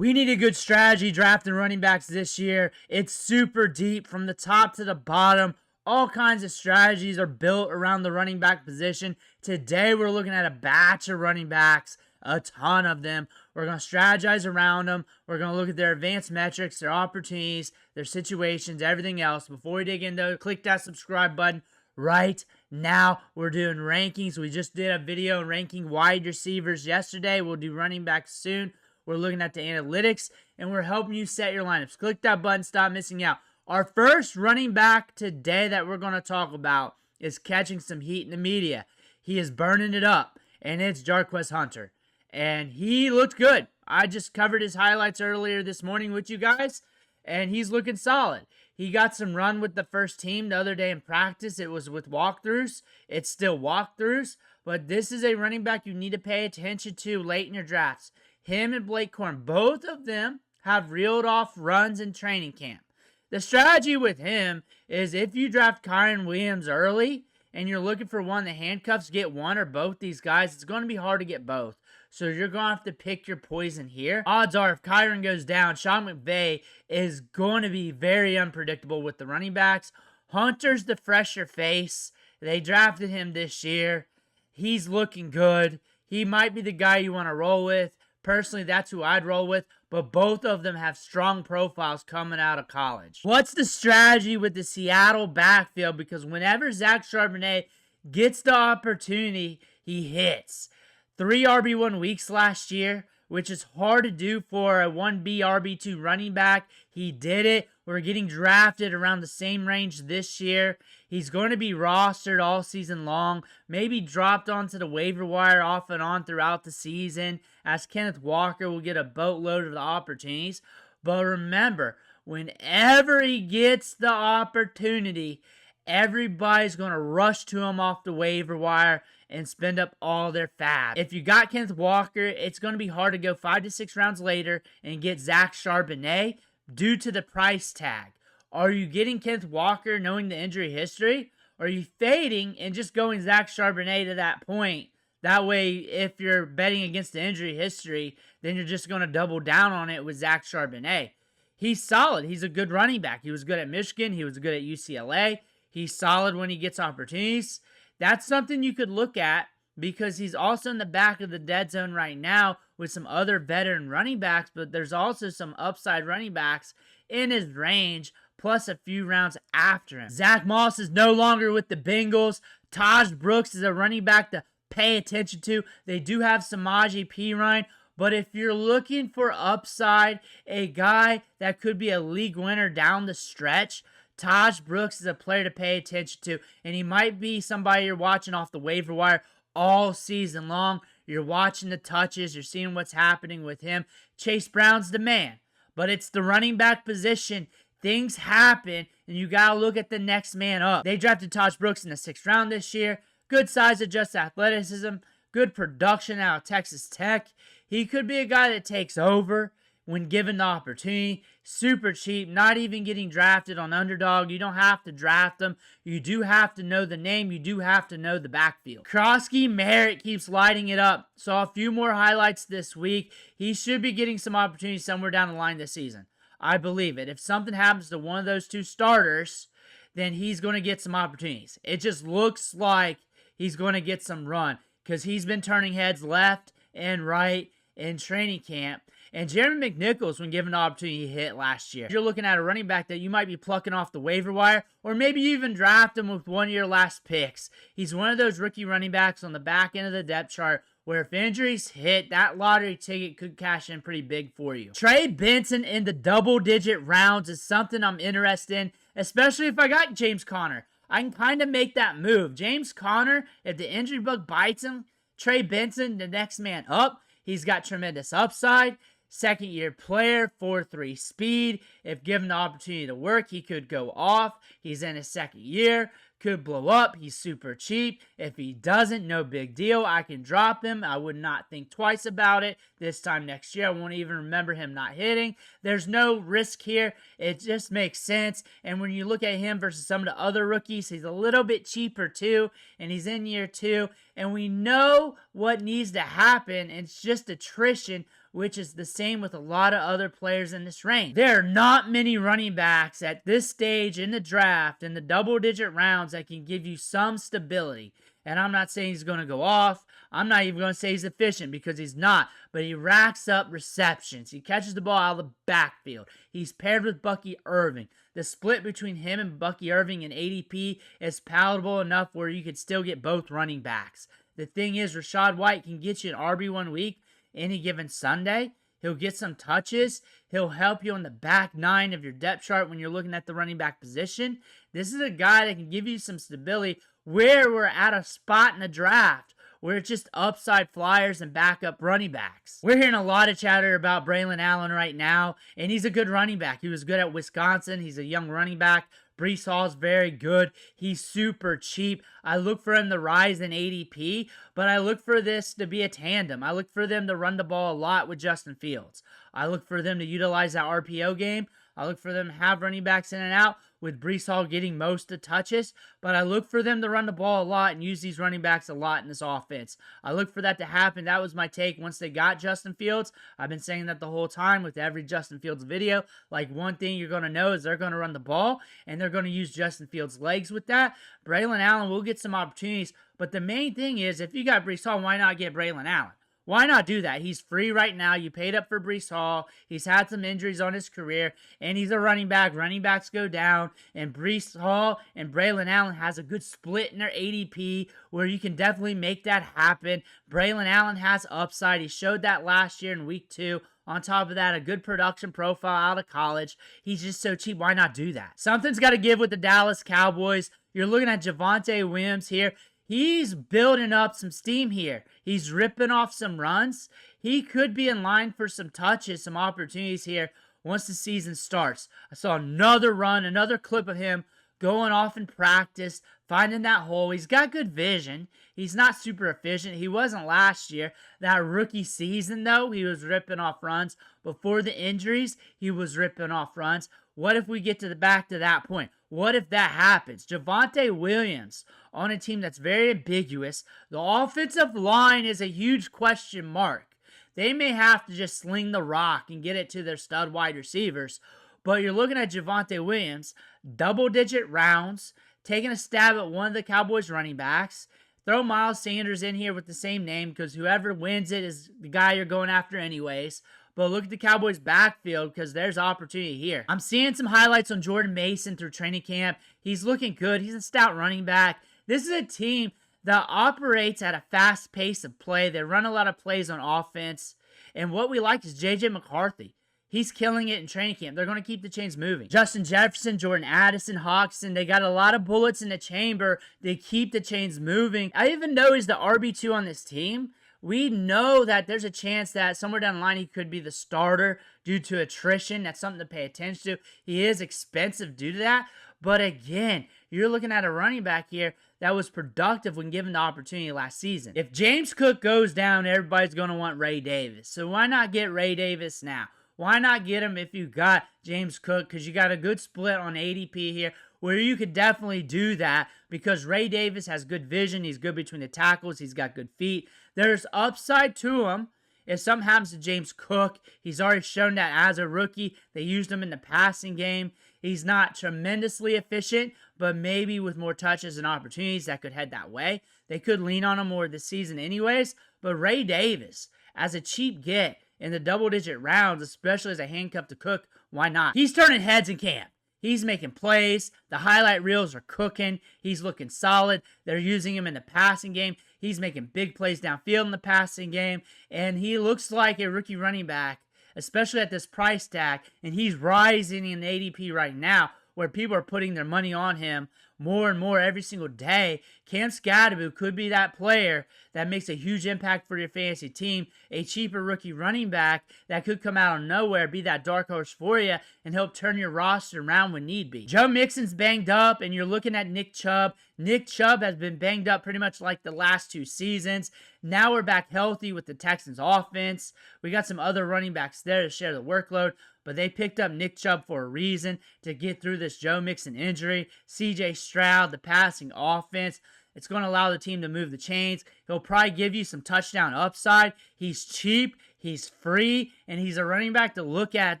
We need a good strategy drafting running backs this year. It's super deep from the top to the bottom. All kinds of strategies are built around the running back position. Today, we're looking at a batch of running backs, a ton of them. We're going to strategize around them. We're going to look at their advanced metrics, their opportunities, their situations, everything else. Before we dig into it, click that subscribe button right now. We're doing rankings. We just did a video ranking wide receivers yesterday. We'll do running backs soon. We're looking at the analytics, and we're helping you set your lineups. Click that button, stop missing out. Our first running back today that we're going to talk about is catching some heat in the media. He is burning it up, and it's Jarquez Hunter. And he looked good. I just covered his highlights earlier this morning with you guys, and he's looking solid. He got some run with the first team the other day in practice. It was with walkthroughs. It's still walkthroughs, but this is a running back you need to pay attention to late in your drafts. Him and Blake Corn, both of them have reeled off runs in training camp. The strategy with him is if you draft Kyren Williams early and you're looking for one that handcuffs, get one or both these guys, it's going to be hard to get both. So you're going to have to pick your poison here. Odds are if Kyren goes down, Sean McVay is going to be very unpredictable with the running backs. Hunter's the fresher face. They drafted him this year. He's looking good. He might be the guy you want to roll with. Personally, that's who I'd roll with, but both of them have strong profiles coming out of college. What's the strategy with the Seattle backfield? Because whenever Zach Charbonnet gets the opportunity, he hits. 3 RB1 weeks last year, which is hard to do for a 1B RB2 running back. He did it. We're getting drafted around the same range this year. He's going to be rostered all season long, maybe dropped onto the waiver wire off and on throughout the season, as Kenneth Walker will get a boatload of the opportunities. But remember, whenever he gets the opportunity, everybody's going to rush to him off the waiver wire and spend up all their fab. If you got Kenneth Walker, it's going to be hard to go 5 to 6 rounds later and get Zach Charbonnet due to the price tag. Are you getting Kenneth Walker knowing the injury history? Or are you fading and just going Zach Charbonnet to that point? That way, if you're betting against the injury history, then you're just going to double down on it with Zach Charbonnet. He's solid. He's a good running back. He was good at Michigan. He was good at UCLA. He's solid when he gets opportunities. That's something you could look at because he's also in the back of the dead zone right now with some other veteran running backs, but there's also some upside running backs in his range, plus a few rounds after him. Zach Moss is no longer with the Bengals. Taj Brooks is a running back to pay attention to. They do have Samaje Perine, but if you're looking for upside, a guy that could be a league winner down the stretch, Taj Brooks is a player to pay attention to, and he might be somebody you're watching off the waiver wire all season long. You're watching the touches. You're seeing what's happening with him. Chase Brown's the man, but it's the running back position. Things happen, and you got to look at the next man up. They drafted Taj Brooks in the 6th round this year. Good size, adjusted athleticism, good production out of Texas Tech. He could be a guy that takes over when given the opportunity. Super cheap, not even getting drafted on Underdog. You don't have to draft him. You do have to know the name. You do have to know the backfield. Krosky Merritt keeps lighting it up. Saw a few more highlights this week. He should be getting some opportunities somewhere down the line this season. I believe it. If something happens to one of those two starters, then he's going to get some opportunities. It just looks like he's going to get some run because he's been turning heads left and right in training camp. And Jeremy McNichols, when given the opportunity, hit last year. You're looking at a running back that you might be plucking off the waiver wire, or maybe you even draft him with 1 year last picks. He's one of those rookie running backs on the back end of the depth chart where if injuries hit, that lottery ticket could cash in pretty big for you. Trey Benson in the double-digit rounds is something I'm interested in, especially if I got James Conner. I can kind of make that move. James Conner, if the injury bug bites him, Trey Benson, the next man up. He's got tremendous upside. Second-year player, 4.3 speed. If given the opportunity to work, he could go off. He's in his second year. Could blow up. He's super cheap. If he doesn't, no big deal. I can drop him. I would not think twice about it. This time next year, I won't even remember him not hitting. There's no risk here. It just makes sense. And when you look at him versus some of the other rookies, he's a little bit cheaper too. And he's in year 2. And we know what needs to happen. It's just attrition which is the same with a lot of other players in this range. There are not many running backs at this stage in the draft, in the double-digit rounds, that can give you some stability. And I'm not saying he's going to go off. I'm not even going to say he's efficient, because he's not. But he racks up receptions. He catches the ball out of the backfield. He's paired with Bucky Irving. The split between him and Bucky Irving in ADP is palatable enough where you could still get both running backs. The thing is, Rachaad White can get you an RB1 week any given Sunday. He'll get some touches. He'll help you on the back nine of your depth chart when you're looking at the running back position. This is a guy that can give you some stability where we're at a spot in the draft where it's just upside flyers and backup running backs. We're hearing a lot of chatter about Braylon Allen right now, and he's a good running back. He was good at Wisconsin. He's a young running back. Breece Hall's very good. He's super cheap. I look for him to rise in ADP, but I look for this to be a tandem. I look for them to run the ball a lot with Justin Fields. I look for them to utilize that RPO game. I look for them to have running backs in and out with Breece Hall getting most of the touches, but I look for them to run the ball a lot and use these running backs a lot in this offense. I look for that to happen. That was my take once they got Justin Fields. I've been saying that the whole time with every Justin Fields video. Like, one thing you're going to know is they're going to run the ball, and they're going to use Justin Fields' legs with that. Braylon Allen will get some opportunities, but the main thing is, if you got Breece Hall, why not get Braylon Allen? Why not do that? He's free right now. You paid up for Breece Hall. He's had some injuries on his career, and he's a running back. Running backs go down, and Breece Hall and Braylon Allen has a good split in their ADP where you can definitely make that happen. Braylon Allen has upside. He showed that last year in week 2. On top of that, a good production profile out of college. He's just so cheap. Why not do that? Something's got to give with the Dallas Cowboys. You're looking at Javonte Williams here. He's building up some steam here. He's ripping off some runs. He could be in line for some touches, some opportunities here once the season starts. I saw another run, another clip of him going off in practice, finding that hole. He's got good vision. He's not super efficient. He wasn't last year. That rookie season, though, he was ripping off runs. Before the injuries, he was ripping off runs. What if we get to the back to that point? What if that happens? Javonte Williams on a team that's very ambiguous. The offensive line is a huge question mark. They may have to just sling the rock and get it to their stud wide receivers. But you're looking at Javonte Williams, double-digit rounds, taking a stab at one of the Cowboys running backs. Throw Miles Sanders in here with the same name, because whoever wins it is the guy you're going after anyways. But look at the Cowboys' backfield, because there's opportunity here. I'm seeing some highlights on Jordan Mason through training camp. He's looking good. He's a stout running back. This is a team that operates at a fast pace of play. They run a lot of plays on offense. And what we like is J.J. McCarthy. He's killing it in training camp. They're going to keep the chains moving. Justin Jefferson, Jordan Addison, Hawkinson, they got a lot of bullets in the chamber. They keep the chains moving. I even know he's the RB2 on this team. We know that there's a chance that somewhere down the line he could be the starter due to attrition. That's something to pay attention to. He is expensive due to that. But again, you're looking at a running back here that was productive when given the opportunity last season. If James Cook goes down, everybody's going to want Ray Davis. So why not get Ray Davis now? Why not get him if you got James Cook? Because you got a good split on ADP here where you could definitely do that, because Ray Davis has good vision. He's good between the tackles. He's got good feet. There's upside to him. If something happens to James Cook, he's already shown that as a rookie. They used him in the passing game. He's not tremendously efficient, but maybe with more touches and opportunities that could head that way. They could lean on him more this season anyways. But Ray Davis, as a cheap get in the double-digit rounds, especially as a handcuff to Cook, why not? He's turning heads in camp. He's making plays. The highlight reels are cooking. He's looking solid. They're using him in the passing game. He's making big plays downfield in the passing game. And he looks like a rookie running back, especially at this price tag. And he's rising in ADP right now, where people are putting their money on him more and more every single day. Cam Skadaboo could be that player that makes a huge impact for your fantasy team. A cheaper rookie running back that could come out of nowhere, be that dark horse for you, and help turn your roster around when need be. Joe Mixon's banged up, and you're looking at Nick Chubb. Nick Chubb has been banged up pretty much like the last 2 seasons. Now we're back healthy with the Texans offense. We got some other running backs there to share the workload, but they picked up Nick Chubb for a reason, to get through this Joe Mixon injury. CJ Stroud, the passing offense. It's going to allow the team to move the chains. He'll probably give you some touchdown upside. He's cheap. He's free, and he's a running back to look at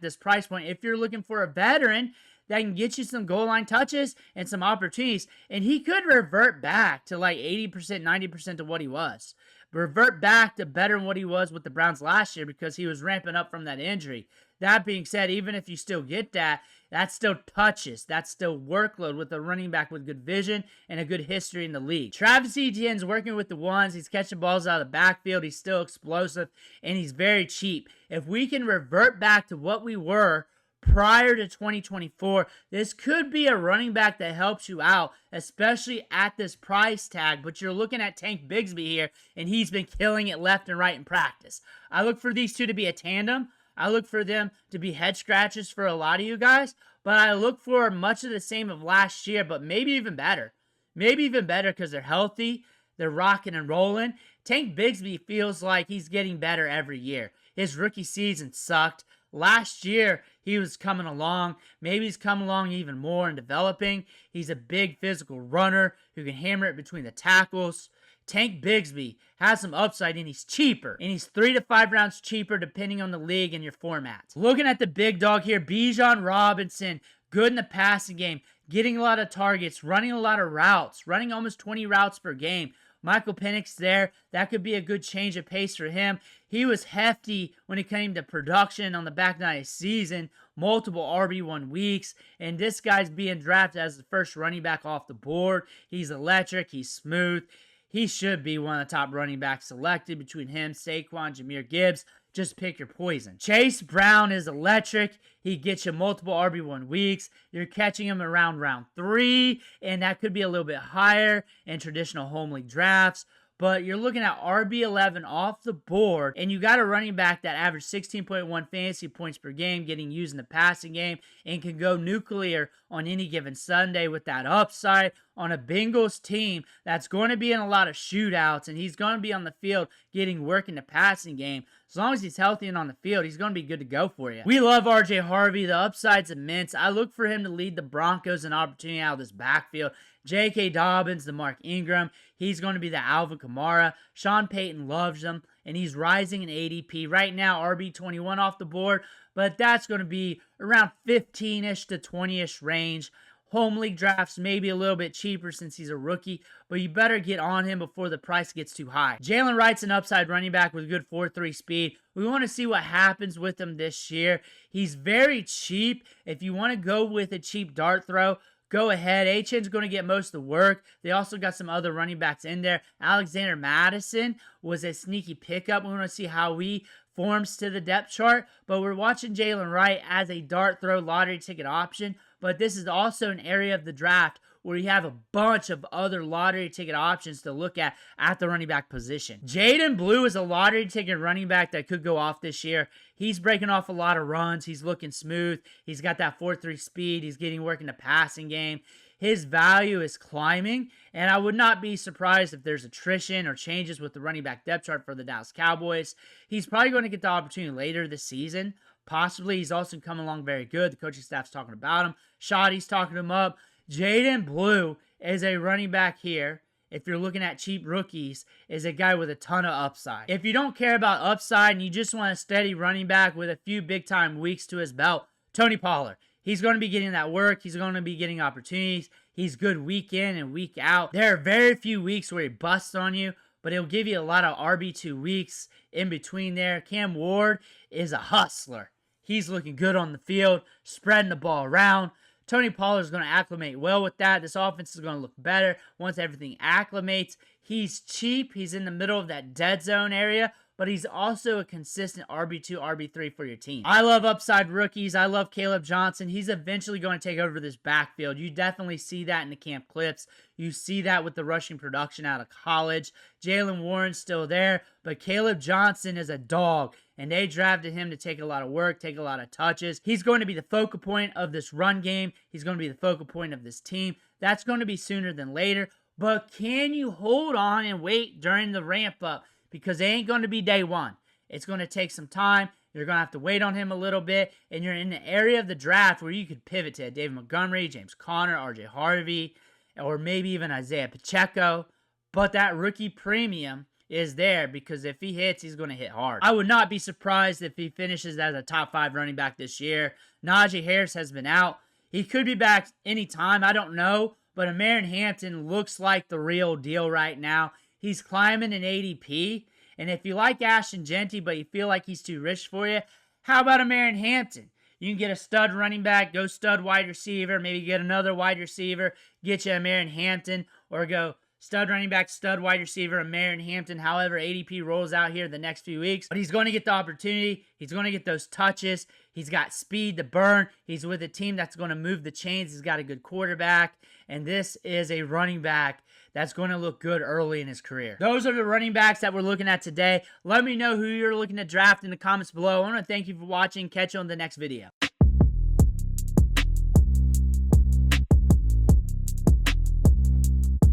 this price point. If you're looking for a veteran that can get you some goal line touches and some opportunities, and he could revert back to like 80%, 90% of what he was. Revert back to better than what he was with the Browns last year because he was ramping up from that injury. That being said, even if you still get that, that's still touches. That's still workload with a running back with good vision and a good history in the league. Travis Etienne's working with the ones. He's catching balls out of the backfield. He's still explosive, and he's very cheap. If we can revert back to what we were prior to 2024, this could be a running back that helps you out, especially at this price tag. But you're looking at Tank Bigsby here, and he's been killing it left and right in practice. I look for these two to be a tandem. I look for them to be head scratches for a lot of you guys, but I look for much of the same of last year, but maybe even better. Maybe even better because they're healthy, they're rocking and rolling. Tank Bigsby feels like he's getting better every year. His rookie season sucked. Last year, he was coming along. Maybe he's coming along even more and developing. He's a big physical runner who can hammer it between the tackles. Tank Bigsby has some upside, and he's cheaper. And he's 3 to 5 rounds cheaper depending on the league and your format. Looking at the big dog here, Bijan Robinson, good in the passing game, getting a lot of targets, running a lot of routes, running almost 20 routes per game. Michael Penix there, that could be a good change of pace for him. He was hefty when it came to production on the back nine of his season, multiple RB1 weeks, and this guy's being drafted as the first running back off the board. He's electric, he's smooth. He should be one of the top running backs selected between him, Saquon, Jahmyr Gibbs. Just pick your poison. Chase Brown is electric. He gets you multiple RB1 weeks. You're catching him around round 3, and that could be a little bit higher in traditional home league drafts. But you're looking at RB11 off the board, and you got a running back that averaged 16.1 fantasy points per game, getting used in the passing game, and can go nuclear on any given Sunday with that upside on a Bengals team that's going to be in a lot of shootouts, and he's going to be on the field getting work in the passing game. As long as he's healthy and on the field, he's going to be good to go for you. We love R.J. Harvey. The upside's immense. I look for him to lead the Broncos in opportunity out of this backfield. J.K. Dobbins, the Mark Ingram, he's going to be the Alvin Kamara. Sean Payton loves him, and he's rising in ADP. Right now, RB21 off the board, but that's going to be around 15-ish to 20-ish range. Home league drafts maybe a little bit cheaper since he's a rookie, but you better get on him before the price gets too high. Jalen Wright's an upside running back with good 4.3 speed. We want to see what happens with him this year. He's very cheap. If you want to go with a cheap dart throw, go ahead. Achen's going to get most of the work. They also got some other running backs in there. Alexander Madison was a sneaky pickup. We want to see how he forms to the depth chart, but we're watching Jalen Wright as a dart throw lottery ticket option. But this is also an area of the draft where you have a bunch of other lottery ticket options to look at the running back position. Jaden Blue is a lottery ticket running back that could go off this year. He's breaking off a lot of runs. He's looking smooth. He's got that 4.3 speed. He's getting work in the passing game. His value is climbing, and I would not be surprised if there's attrition or changes with the running back depth chart for the Dallas Cowboys. He's probably going to get the opportunity later this season. Possibly. He's also come along very good. The coaching staff's talking about him. Shoddy's talking him up. Jaden Blue is a running back here. If you're looking at cheap rookies, is a guy with a ton of upside. If you don't care about upside and you just want a steady running back with a few big-time weeks to his belt, Tony Pollard. He's going to be getting that work. He's going to be getting opportunities. He's good week in and week out. There are very few weeks where he busts on you, but he'll give you a lot of RB2 weeks in between there. Cam Ward is a hustler. He's looking good on the field, spreading the ball around. Tony Pollard is going to acclimate well with that. This offense is going to look better once everything acclimates. He's cheap. He's in the middle of that dead zone area, but he's also a consistent RB2, RB3 for your team. I love upside rookies. I love Caleb Johnson. He's eventually going to take over this backfield. You definitely see that in the camp clips. You see that with the rushing production out of college. Jalen Warren's still there, but Caleb Johnson is a dog, and they drafted him to take a lot of work, take a lot of touches. He's going to be the focal point of this run game. He's going to be the focal point of this team. That's going to be sooner than later, but can you hold on and wait during the ramp up? Because it ain't going to be day one. It's going to take some time. You're going to have to wait on him a little bit, and you're in the area of the draft where you could pivot to David Montgomery, James Conner, R.J. Harvey, or maybe even Isaiah Pacheco. But that rookie premium is there, because if he hits, he's going to hit hard. I would not be surprised if he finishes as a top 5 running back this year. Najee Harris has been out. He could be back anytime. I don't know. But Aaron Hampton looks like the real deal right now. He's climbing in ADP. And if you like Ashton Genty, but you feel like he's too rich for you, how about Aaron Hampton? You can get a stud running back, go stud wide receiver, maybe get another wide receiver, get you Aaron Hampton, or go stud running back, stud wide receiver, Aaron Hampton, however ADP rolls out here the next few weeks. But he's going to get the opportunity. He's going to get those touches. He's got speed to burn. He's with a team that's going to move the chains. He's got a good quarterback. And this is a running back that's going to look good early in his career. Those are the running backs that we're looking at today. Let me know who you're looking to draft in the comments below. I want to thank you for watching. Catch you on the next video.